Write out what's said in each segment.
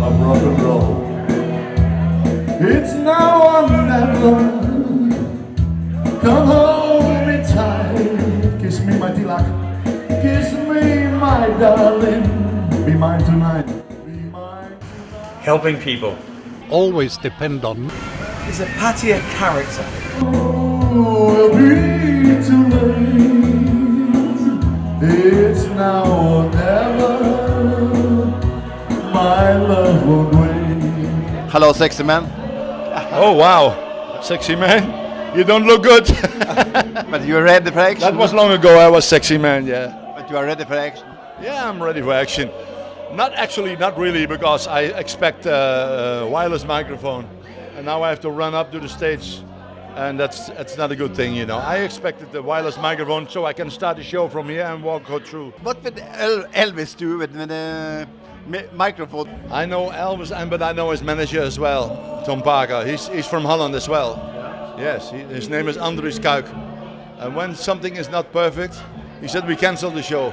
of rock and roll. It's now or never. Come hold me tight, kiss me my tilak, kiss me my darling, be mine tonight, be mine tonight. Helping people. Always depend on. He's a Pattaya character. Oh, it'll be too late. It's now or never. My love won't wait. Hello, sexy man. Oh wow, sexy man. You don't look good. But you're ready for action? That was long ago. I was sexy man, yeah. But you are ready for action? Yeah, I'm ready for action. Not really, because I expect a wireless microphone, and now I have to run up to the stage, and that's not a good thing, you know. I expected the wireless microphone so I can start the show from here and walk through. What would Elvis do with the microphone? I know Elvis, but I know his manager as well, Tom Parker. He's from Holland as well. Yes, his name is Andries Kuik. And when something is not perfect, he said we cancel the show.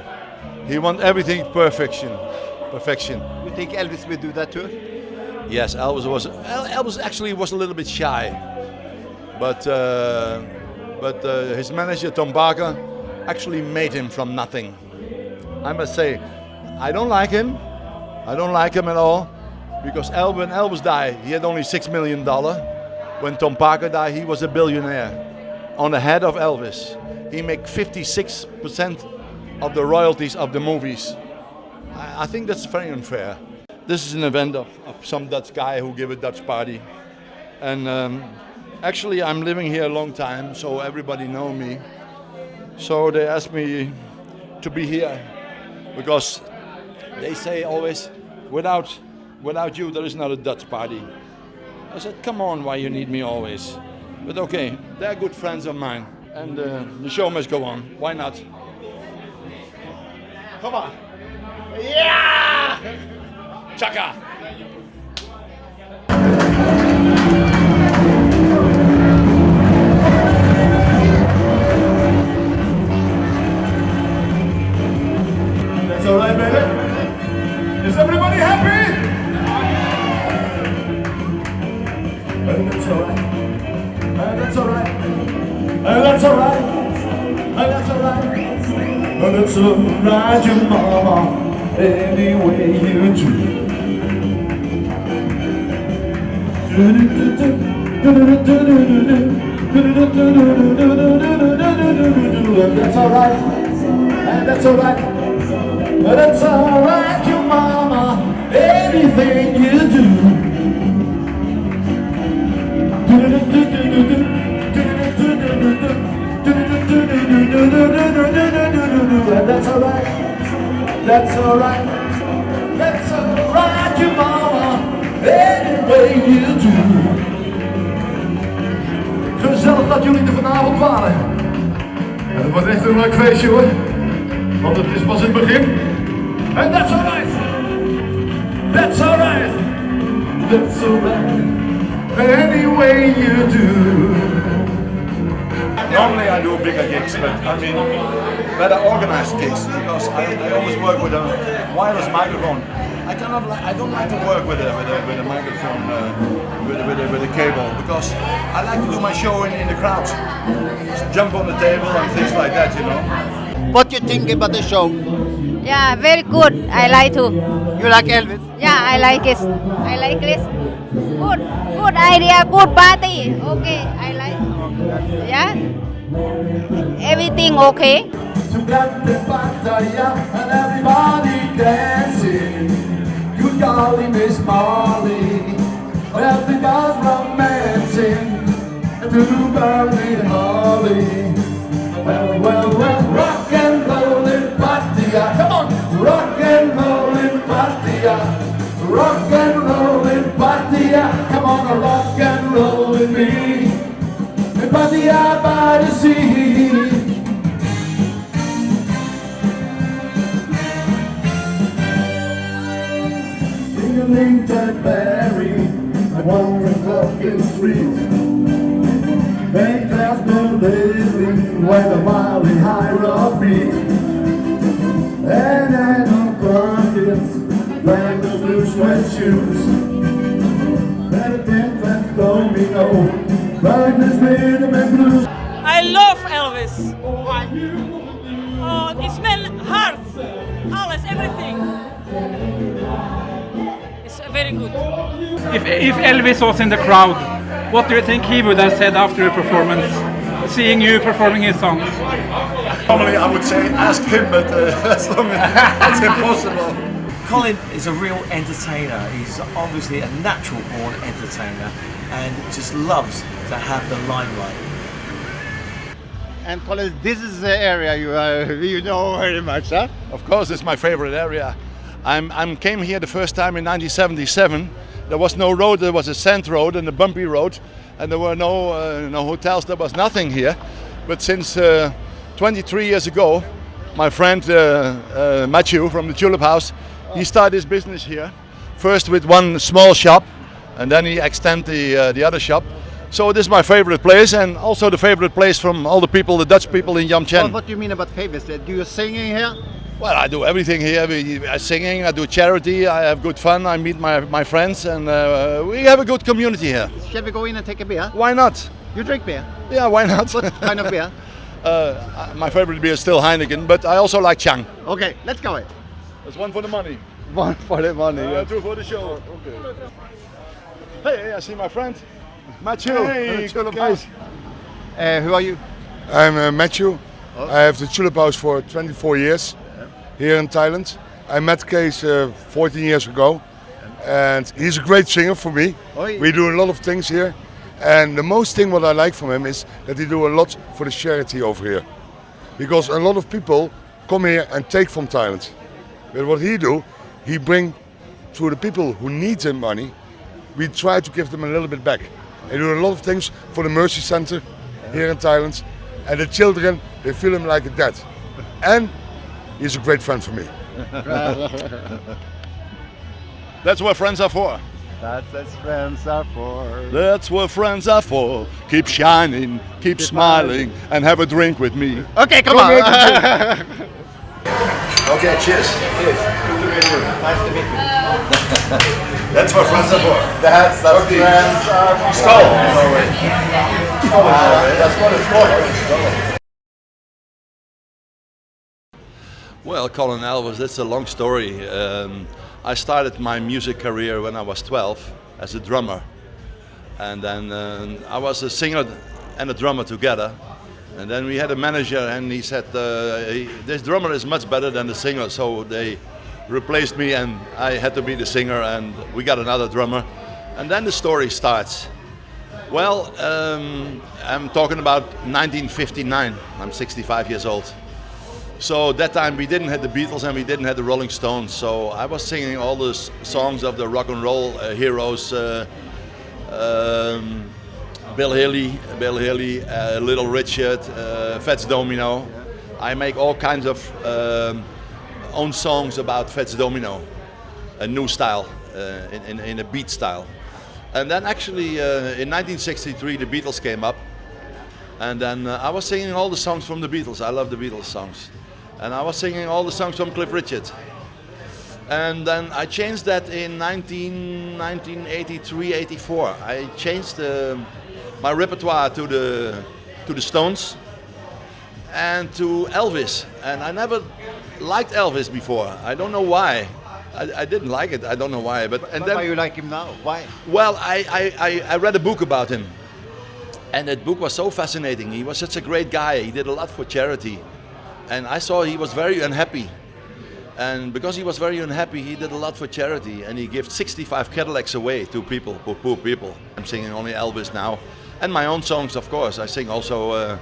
He wants everything perfection. You think Elvis will do that too? Yes, Elvis actually was a little bit shy, but his manager Tom Parker actually made him from nothing. I must say, I don't like him at all, because when Elvis died, he had only $6 million. When Tom Parker died, he was a billionaire. On the head of Elvis, he made 56% of the royalties of the movies. I think that's very unfair. This is an event of some Dutch guy who gave a Dutch party. And actually I'm living here a long time, so everybody know me. So they asked me to be here, because they say always, without you there is not a Dutch party. I said, come on, why you need me always? But okay, they're good friends of mine, and the show must go on. Why not? Come on. Yeah! Chaka! That's all right, baby. Is everybody happy? And that's all right. And that's all right. And that's all right. And that's all right. And it's alright, your mama, any way you do. And that's alright, and that's alright, and that's alright, your mama, anything you do. And that's alright, that's alright, that's alright, your mama, any way you do. Gezellig dat jullie er vanavond waren. En het wordt echt een leuk feestje hoor, want het is pas het begin. En that's alright, that's alright, that's alright, any way you do. Normally I do bigger gigs, but I mean better organized gigs, because I always work with a wireless microphone. I don't like to work with a microphone with a cable, because I like to do my show in the crowds, jump on the table and things like that, you know. What do you think about the show? Yeah, very good. I like to. You like Elvis? Yeah, I like it. I like this. Good idea, good party. Okay, I like. Yeah. Everything okay. To Pattaya and everybody dancing. Good golly, Miss Molly. Well, the girls romancing. To Bernie Holly. Well, rock and roll in Pattaya. Come on, rock and roll in Pattaya. Rock and roll in Pattaya. Come on, rock and roll with me. In Pattaya by the sea. Lincoln Berry, I wander walking street. They class building where the wildly high rock beat. And I know Perkins playing the blue sweatshirt. news. Better dance and blow me know. Ride this rhythm and blues. I love Elvis. It's mijn hart. Alles, everything. It's very good. If Elvis was in the crowd, what do you think he would have said after a performance, seeing you performing his songs? Normally I would say ask him, but that's impossible. Colin is a real entertainer. He's obviously a natural born entertainer and just loves to have the limelight. And Colin, this is the area you know very much, huh? Of course, it's my favorite area. I came here the first time in 1977. There was no road, there was a sand road and a bumpy road, and there were no hotels, there was nothing here. But since 23 years ago, my friend Matthew from the Tulip House, he started his business here. First with one small shop, and then he extended the other shop. So this is my favorite place, and also the favorite place from all the people, the Dutch people in Yam Chen. What do you mean about favors? Do you singing here? Well, I do everything here. I singing, I do charity, I have good fun, I meet my friends, and we have a good community here. Shall we go in and take a beer? Why not? You drink beer? Yeah, why not? What kind of beer? My favorite beer is still Heineken, but I also like Chang. Okay, let's go. There's one for the money. One for the money. Two for the show. Okay. Hey, I see my friend Matthew. Hey, Tulip guys. House. Who are you? I'm Matthew. I have the Tulip House for 24 years here in Thailand. I met Kees 14 years ago, and he's a great singer for me. We do a lot of things here, and the most thing what I like from him is that he do a lot for the charity over here, because a lot of people come here and take from Thailand. But what he do, he bring to the people who need the money. We try to give them a little bit back. He do a lot of things for the Mercy Center here in Thailand, and the children, they feel him like a dad. And he's a great friend for me. That's what friends are for. That's what friends are for. That's what friends are for. Keep shining, keep smiling, and have a drink with me. Okay, come on. Okay, cheers. Cheers. Good to meet you. Nice to meet you. That's what friends are for. That's what friends are for. Skull. That's what it's for. Well, Colin Elvis, that's a long story. I started my music career when I was 12 as a drummer. And then I was a singer and a drummer together. And then we had a manager and he said, this drummer is much better than the singer. So they replaced me and I had to be the singer, and we got another drummer. And then the story starts. Well, I'm talking about 1959. I'm 65 years old. So that time we didn't have the Beatles and we didn't have the Rolling Stones. So I was singing all the songs of the rock and roll heroes. Bill Haley, Little Richard, Fats Domino. I make all kinds of own songs about Fats Domino, a new style, in a beat style. And then actually in 1963 the Beatles came up, and then I was singing all the songs from the Beatles. I love the Beatles songs. And I was singing all the songs from Cliff Richard. And then I changed that in 1983, 84. I changed my repertoire to the Stones and to Elvis. And I never liked Elvis before. I don't know why. I didn't like it. I don't know why. But then, why you like him now? Why? Well, I read a book about him. And that book was so fascinating. He was such a great guy. He did a lot for charity. And I saw he was very unhappy. And because he was very unhappy, he did a lot for charity. And he gave 65 Cadillacs away to people, poor people. I'm singing only Elvis now. And my own songs, of course. I sing also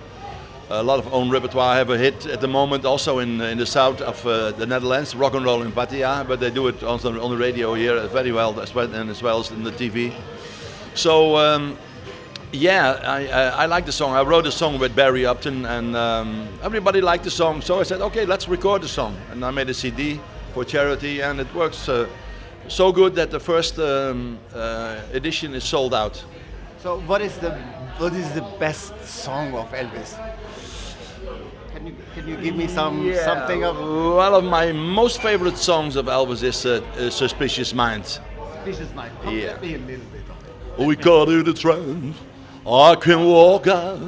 a lot of own repertoire. I have a hit at the moment also in the south of the Netherlands, rock and roll in Pattaya. But they do it also on the radio here very well, as well as in the TV. So, yeah, I like the song. I wrote a song with Barry Upton, and everybody liked the song. So I said, okay, let's record the song. And I made a CD for charity, and it works so good that the first edition is sold out. So what is the best song of Elvis? Can you give me something of? One of my most favorite songs of Elvis is "Suspicious Mind." This is nice. Yeah. Let me a little bit of it. We caught in the trend. I can walk out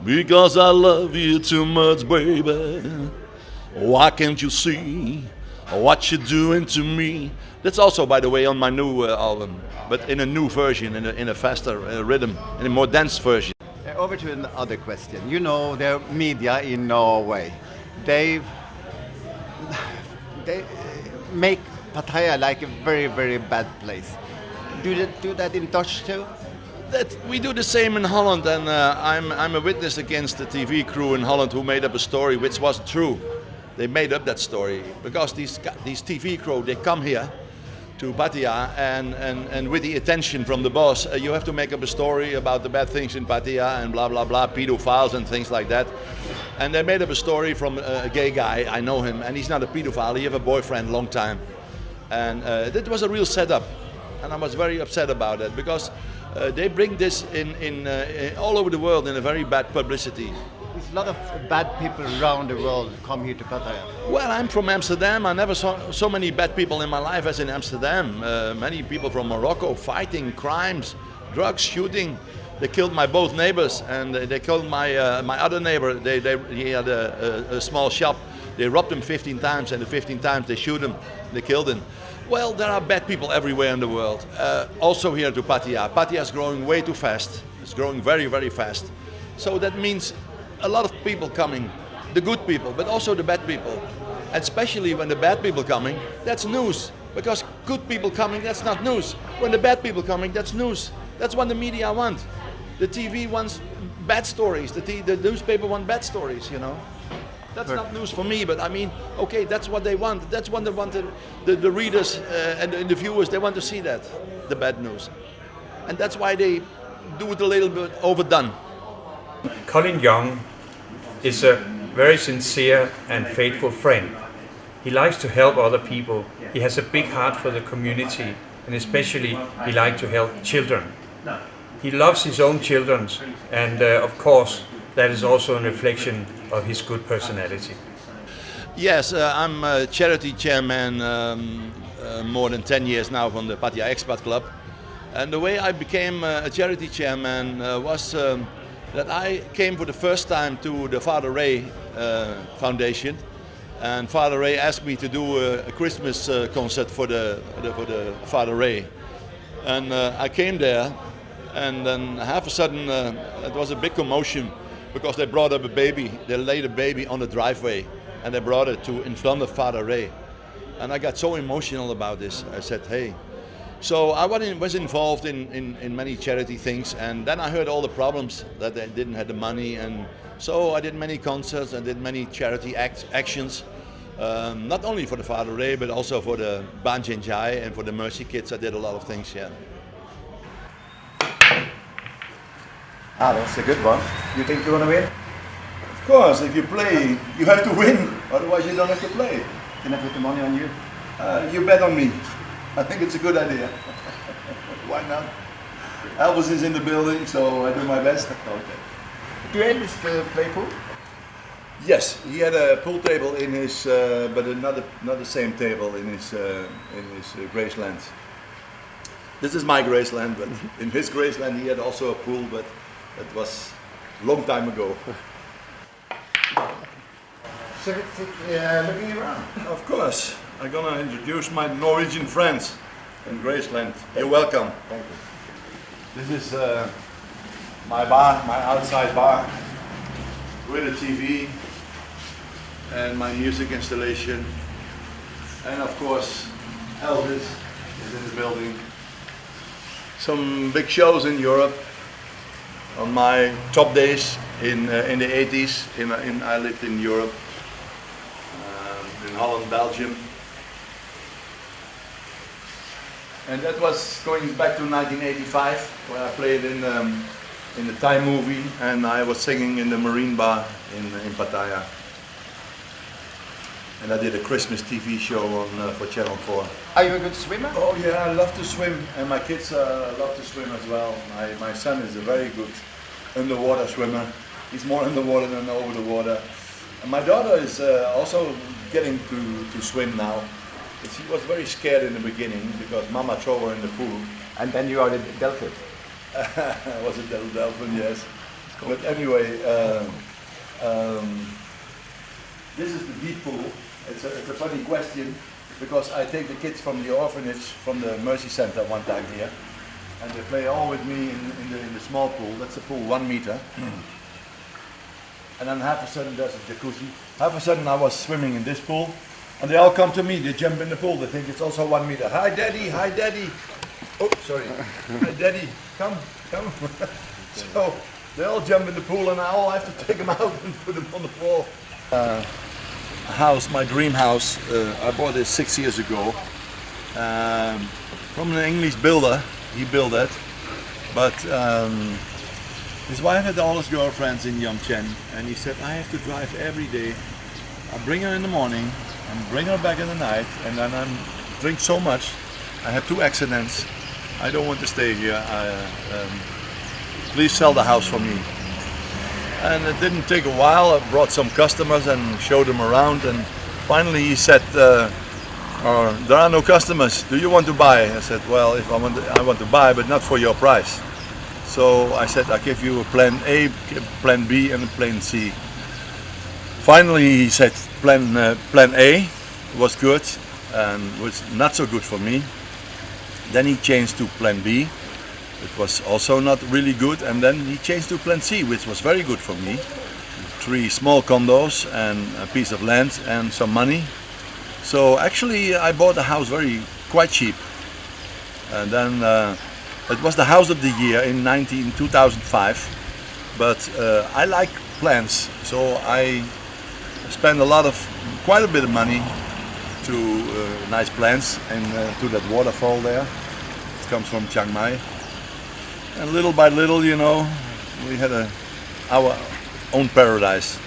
because I love you too much, baby. Why can't you see what you're doing to me? That's also, by the way, on my new album, but in a new version, in a faster rhythm, in a more dense version. Over to another question. You know, the media in Norway, they make Pattaya like a very, very bad place. Do they do that in Dutch too? That we do the same in Holland, and I'm a witness against the TV crew in Holland who made up a story which wasn't true. They made up that story because these TV crew, they come here to Pattaya and with the attention from the boss, you have to make up a story about the bad things in Pattaya and blah blah blah, pedophiles and things like that. And they made up a story from a gay guy, I know him, and he's not a pedophile, he have a boyfriend long time. And that was a real setup, and I was very upset about it because they bring this in all over the world in a very bad publicity. There's a lot of bad people around the world come here to Pattaya. Well, I'm from Amsterdam. I never saw so many bad people in my life as in Amsterdam. Many people from Morocco fighting, crimes, drugs, shooting. They killed my both neighbors, and they killed my other neighbor. He had a small shop. They robbed him 15 times, and the 15 times they shoot him, they killed him. Well, there are bad people everywhere in the world. Also here to Pattaya. Pattaya is growing way too fast. It's growing very, very fast. So that means a lot of people coming, the good people, but also the bad people. And especially when the bad people coming, that's news. Because good people coming, that's not news. When the bad people coming, that's news. That's what the media want. The TV wants bad stories. The newspaper want bad stories, you know. That's not news for me, but I mean, okay, that's what they want. That's what they want the readers and the viewers, they want to see that, the bad news. And that's why they do it a little bit overdone. Colin Young is a very sincere and faithful friend. He likes to help other people. He has a big heart for the community, and especially he likes to help children. He loves his own children, and of course that is also a reflection of his good personality. Yes, I'm a charity chairman more than 10 years now from the Pattaya Expat Club. And the way I became a charity chairman was that I came for the first time to the Father Ray Foundation, and Father Ray asked me to do a Christmas concert for the Father Ray, and I came there, and then half a sudden it was a big commotion because they brought up a baby. They laid a baby on the driveway, and they brought it in front of Father Ray, and I got so emotional about this. I said, hey. So I was involved in many charity things, and then I heard all the problems that they didn't have the money, and so I did many concerts and did many charity actions, not only for the Father Ray, but also for the Banjenjai and for the Mercy Kids. I did a lot of things, yeah. That's a good one. You think you're going to win? Of course, if you play, you have to win, otherwise you don't have to play. Can I put the money on you? You bet on me. I think it's a good idea. Why not? Elvis is in the building, so I do my best. Okay. Do Elvis play pool? Yes, he had a pool table in his, but not the same table in his Graceland. This is my Graceland, but in his Graceland he had also a pool, but that was a long time ago. So looking around. Of course. I'm gonna introduce my Norwegian friends in Graceland. You're welcome. Thank you. This is my bar, my outside bar, with a TV and my music installation. And of course, Elvis is in the building. Some big shows in Europe. On my top days in the 80s, I lived in Europe, in Holland, Belgium. And that was going back to 1985, where I played in the Thai movie, and I was singing in the Marine Bar in Pattaya. And I did a Christmas TV show for Channel 4. Are you a good swimmer? Oh yeah, I love to swim, and my kids love to swim as well. My son is a very good underwater swimmer. He's more underwater than over the water. And my daughter is also getting to swim now. She was very scared in the beginning because Mama threw her in the pool. And then you are the dolphin. Was it the dolphin? Yes. But anyway, this is the deep pool. It's a funny question because I take the kids from the orphanage, from the Mercy Center one time here, and they play all with me in the small pool. That's a pool 1 meter. And then half a sudden there's a jacuzzi. Half a sudden I was swimming in this pool, and they all come to me. They jump in the pool. They think it's also 1 meter. Hi, Daddy. Hi, Daddy. Oh, sorry. Hi, Daddy. Come. So they all jump in the pool, and I all have to take them out and put them on the wall. House, my dream house. I bought it 6 years ago from an English builder. He built it, but his wife had all his girlfriends in Yongchen, and he said, I have to drive every day. I bring her in the morning and bring her back in the night, and then I drink so much. I had 2 accidents. I don't want to stay here. Please sell the house for me. And it didn't take a while. I brought some customers and showed them around, and finally he said, there are no customers. Do you want to buy? I said, well, if I want to buy, but not for your price. So I said, I give you a plan A, plan B, and a plan C. Finally, he said plan A was good and was not so good for me. Then he changed to plan B. It was also not really good. And then he changed to plan C, which was very good for me. 3 small condos and a piece of land and some money. So actually I bought the house quite cheap. And then it was the house of the year in 2005. But I like plants, so I spend quite a bit of money to nice plants and to that waterfall there. It comes from Chiang Mai. And little by little, you know, we had our own paradise.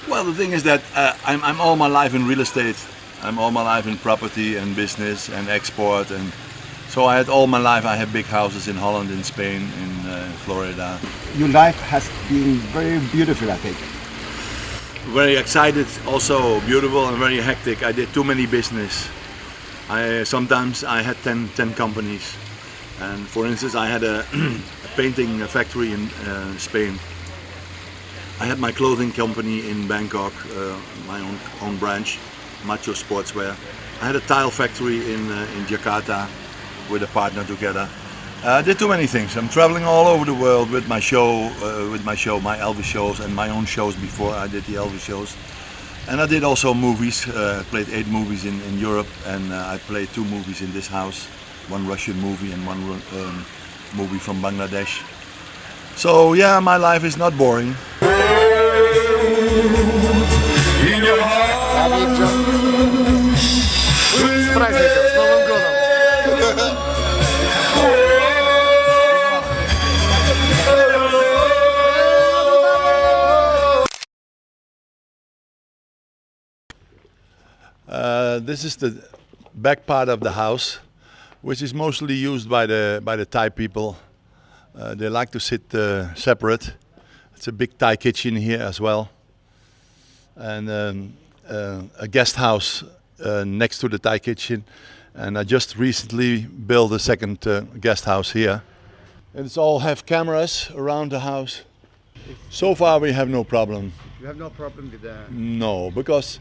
Well, the thing is that I'm all my life in real estate. I'm all my life in property and business and export, and so I had all my life. I had big houses in Holland, in Spain, in Florida. Your life has been very beautiful, I think. Very excited, also beautiful and very hectic. I did too many business. Sometimes I had 10 companies. And for instance, I had a painting factory in Spain. I had my clothing company in Bangkok, my own branch, Macho Sportswear. I had a tile factory in Jakarta with a partner together. I did too many things. I'm traveling all over the world with my show, my Elvis shows, and my own shows before I did the Elvis shows. And I did also movies. Played 8 movies in Europe, and I played 2 movies in this house. 1 Russian movie and 1 movie from Bangladesh. So yeah, my life is not boring. This is the back part of the house, which is mostly used by the Thai people. They like to sit separate. It's a big Thai kitchen here as well, and a guest house next to the Thai kitchen. And I just recently built a second guest house here. And it's all have cameras around the house. So far we have no problem. You have no problem with that? No, because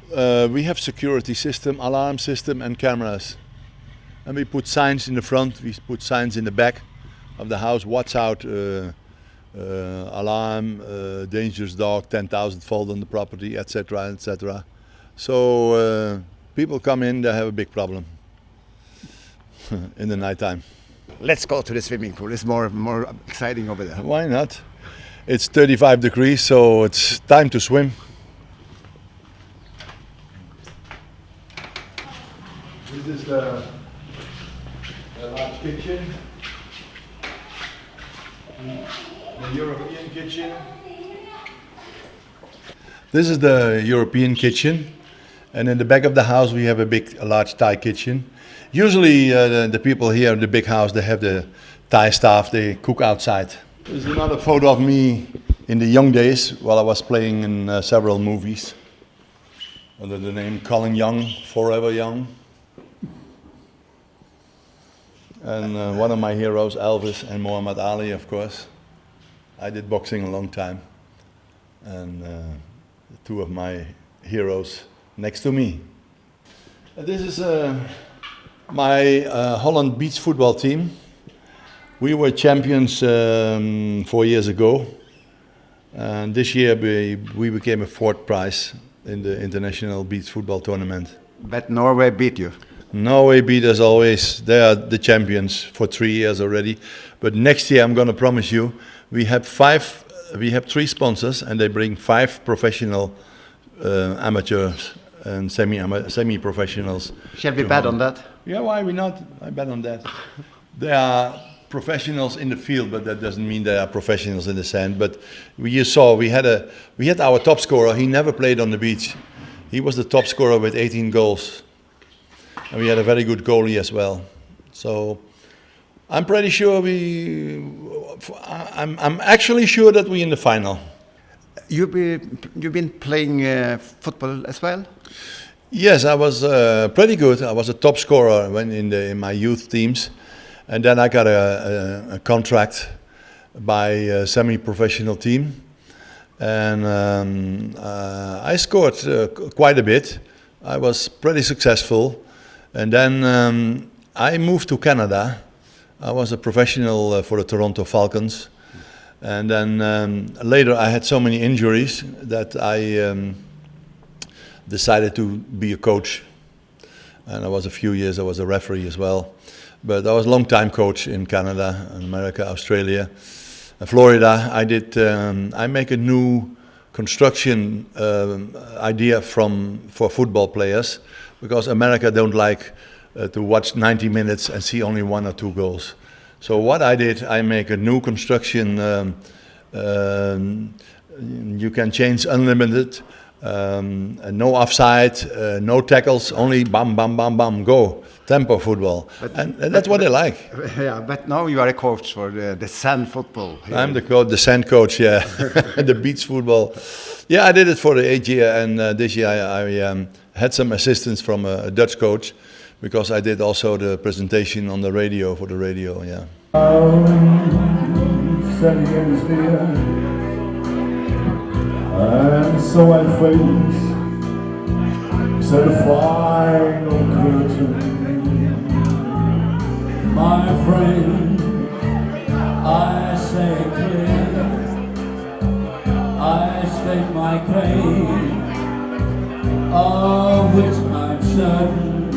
we have security system, alarm system and cameras. And we put signs in the front, we put signs in the back of the house. Watch out, alarm, dangerous dog, 10,000 fold on the property, etc., etc. So people come in, they have a big problem in the nighttime. Let's go to the swimming pool. It's more exciting over there. Why not? It's 35 degrees, so it's time to swim. This is the large kitchen, the European kitchen. This is the European kitchen, and in the back of the house we have a large Thai kitchen. Usually the people here in the big house, they have the Thai staff, they cook outside. This is another photo of me in the young days while I was playing in several movies under the name Colin Young, Forever Young. And one of my heroes, Elvis and Muhammad Ali, of course. I did boxing a long time. And two of my heroes next to me. This is my Holland beach football team. We were champions 4 years ago. And this year we became a fourth prize in the international beach football tournament. But Norway beat you. Norway beat us always. They are the champions for 3 years already. But next year, I'm going to promise you, we have 3 sponsors, and they bring 5 professional amateurs and semi-professionals. Shall we bet on that? Yeah, why we not? I bet on that. They are professionals in the field, but that doesn't mean they are professionals in the sand. But you saw we had our top scorer. He never played on the beach. He was the top scorer with 18 goals. And we had a very good goalie as well. So I'm pretty sure I'm actually sure that we're in the final. You've been playing football as well? Yes, I was pretty good. I was a top scorer when in my youth teams. And then I got a contract by a semi-professional team. And I scored quite a bit. I was pretty successful. And then I moved to Canada. I was a professional for the Toronto Falcons. And then later I had so many injuries that I decided to be a coach. And I was a few years, I was a referee as well. But I was a long-time coach in Canada, America, Australia, Florida. I make a new construction idea for football players, because America don't like to watch 90 minutes and see only 1 or 2 goals. So what I did, I make a new construction. You can change unlimited, no offside, no tackles, only bam, bam, bam, bam, go. Tempo football, and that's what I like. Yeah, but now you are a coach for the sand football. I'm the sand coach, yeah, the beach football. Yeah, I did it for the 8 year, and this year I had some assistance from a Dutch coach, because I did also the presentation on the radio for the radio. Yeah. And so I face the final curtain. My friend, I say clear, I state my claim, of which I'm certain.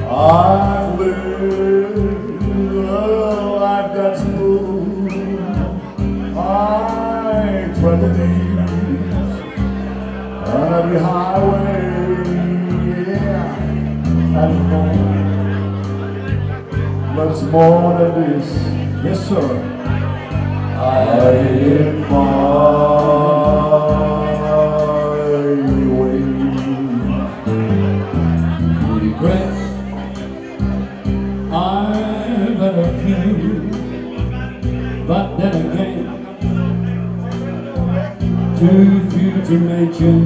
I've lived, oh, I've got through my tragedies on every highway, yeah, and home. Much more than this, yes sir, I in my way. Regrets, I've had a few, but then again, too few to mention.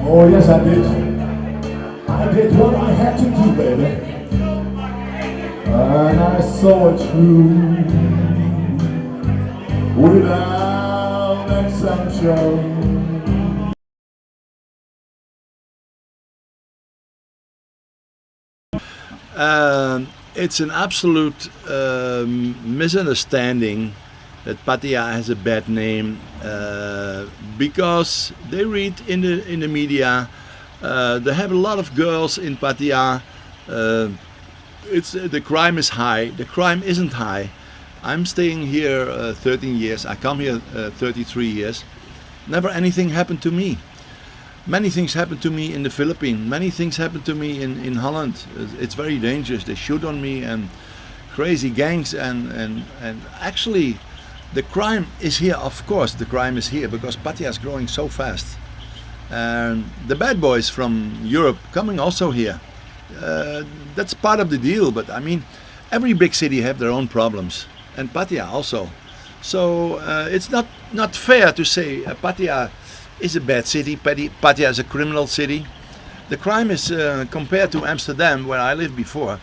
Oh yes I did. I did what I had to do, baby. And I saw it through without exception. It's an absolute misunderstanding that Pattaya has a bad name because they read in the media. They have a lot of girls in Pattaya. The crime is high. The crime isn't high. I'm staying here 13 years. I come here 33 years. Never anything happened to me. Many things happened to me in the Philippines. Many things happened to me in Holland. It's very dangerous. They shoot on me and crazy gangs and actually the crime is here. Of course, the crime is here because Pattaya is growing so fast. And the bad boys from Europe coming also here. That's part of the deal, but I mean, every big city have their own problems, and Pattaya also. So it's not fair to say Pattaya is a bad city. Pattaya is a criminal city. The crime is, compared to Amsterdam, where I lived before,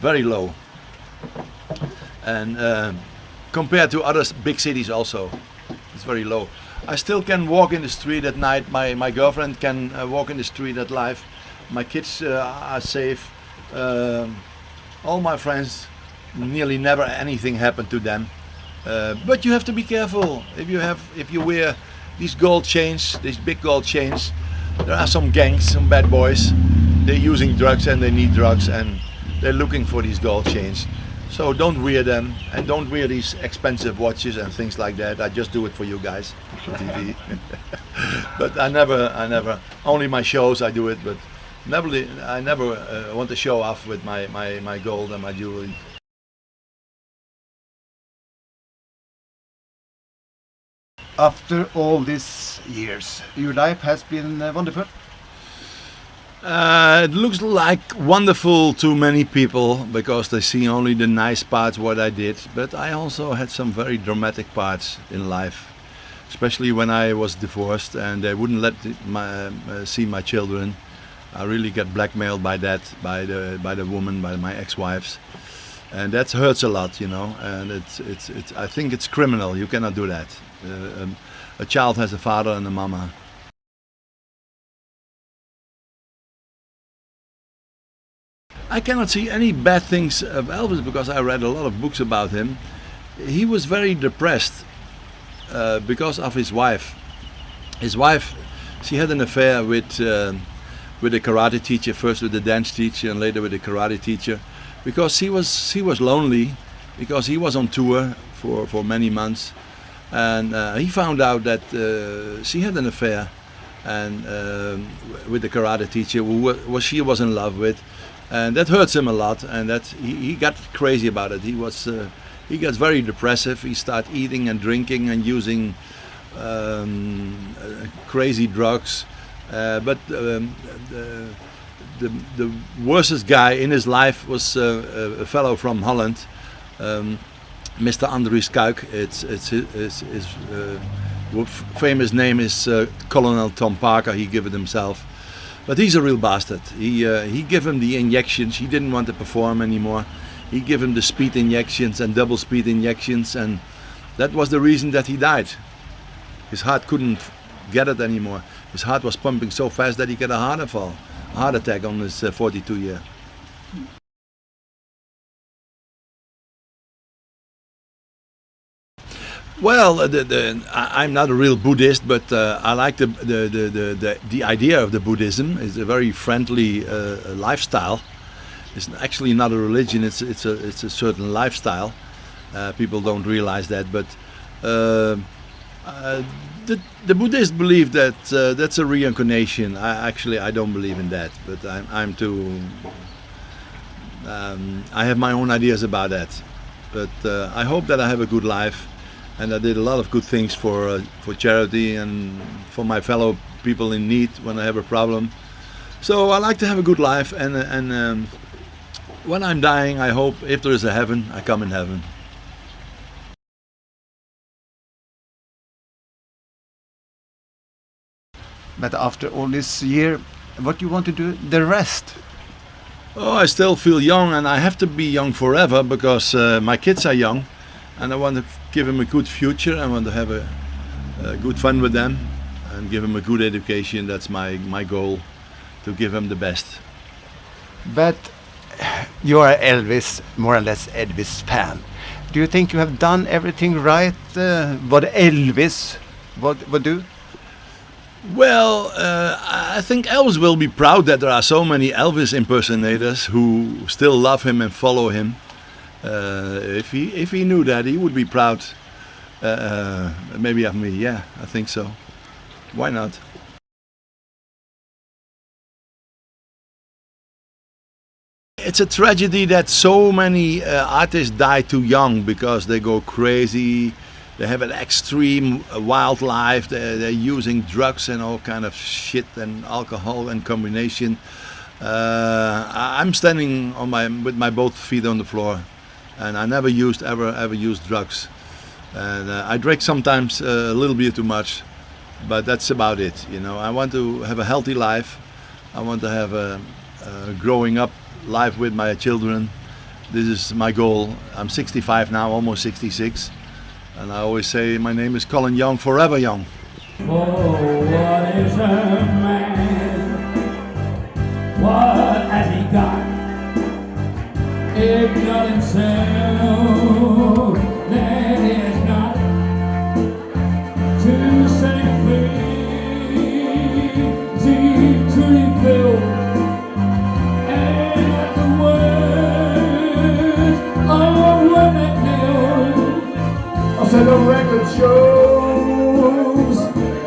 very low. And compared to other big cities also, it's very low. I still can walk in the street at night. My girlfriend can walk in the street at life. My kids are safe. All my friends, nearly never anything happened to them. But you have to be careful. If you wear these gold chains, these big gold chains, there are some gangs, some bad boys. They're using drugs and they need drugs and they're looking for these gold chains. So don't wear them, and don't wear these expensive watches and things like that. I just do it for you guys on TV. But I never, only my shows I do it, but I never want to show off with my gold and my jewelry. After all these years, your life has been wonderful. It looks like wonderful to many people because they see only the nice parts what I did, but I also had some very dramatic parts in life, especially when I was divorced and they wouldn't let see my children. I really got blackmailed by that, by the woman, by my ex-wives, and that hurts a lot, you know. And I think it's criminal. You cannot do that. A child has a father and a mama. I cannot see any bad things of Elvis because I read a lot of books about him. He was very depressed because of his wife. His wife, she had an affair with a karate teacher, first with the dance teacher and later with the karate teacher, because he was lonely, because he was on tour for many months, and he found out that she had an affair and with the karate teacher who she was in love with. And that hurts him a lot, and that he got crazy about it. He gets very depressive. He starts eating and drinking and using crazy drugs. But the worstest guy in his life was a fellow from Holland, Mr. Andries Kuik. His famous name is Colonel Tom Parker. He gave it himself. But he's a real bastard. He gave him the injections. He didn't want to perform anymore. He gave him the speed injections and double speed injections, and that was the reason that he died. His heart couldn't get it anymore. His heart was pumping so fast that he got a heart attack on his 42 year. Well, I'm not a real Buddhist, but I like the idea of the Buddhism. It's a very friendly lifestyle. It's actually not a religion. It's a certain lifestyle. People don't realize that, but the Buddhists believe that that's a reincarnation. I don't believe in that, but I'm too. I have my own ideas about that, but I hope that I have a good life. And I did a lot of good things for charity and for my fellow people in need when I have a problem. So I like to have a good life, and when I'm dying, I hope if there is a heaven, I come in heaven. But after all this year, what do you want to do the rest? Oh, I still feel young, and I have to be young forever because my kids are young. And I want to give them a good future. I want to have a good fun with them and give them a good education. That's my goal, to give them the best. But you are Elvis, more or less Elvis fan. Do you think you have done everything right? What Elvis would do? Well, I think Elvis will be proud that there are so many Elvis impersonators who still love him and follow him. If he knew that, he would be proud. Maybe of me. Yeah, I think so. Why not? It's a tragedy that so many artists die too young because they go crazy. They have an extreme wild life. They're using drugs and all kind of shit and alcohol and combination. I'm standing on with my both feet on the floor. And I never ever used drugs, and I drink sometimes a little bit too much, but that's about it. You know, I want to have a healthy life, I want to have a growing up life with my children. This is my goal. I'm 65 now, almost 66. And I always say my name is Colin Young, forever young. Oh, what is a man? What has he got? If not himself, then he is not to set free, deep truly filled, and at the words of one that nailed. I said the record shows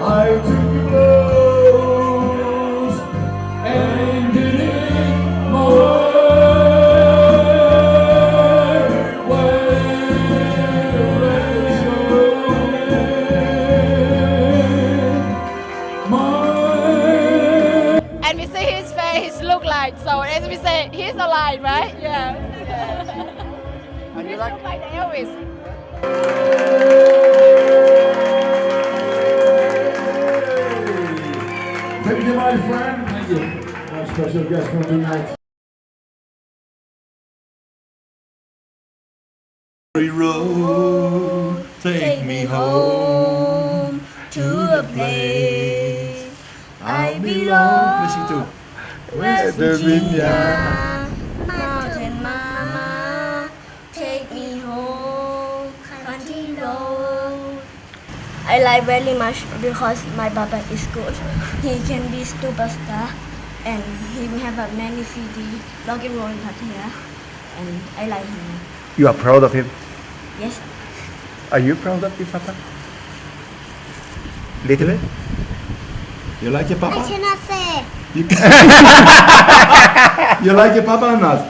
I took blows and did it more. And we see his face look like, so as we say, he's alive, right? Yeah. And you look like Elvis. Thank you, my friend. Thank you. Our special guest for tonight. Road, take me home to a place I belong. Listen to West Virginia, Mountain Mama, take me home, country road. I like very much because my papa is good. He can be superstar, and he have a many CD, rock and roll in Pattaya, and I like him. You are proud of him? Yes. Are you proud of your papa? Little bit? You like your I papa? cannot say. You like your papa or not?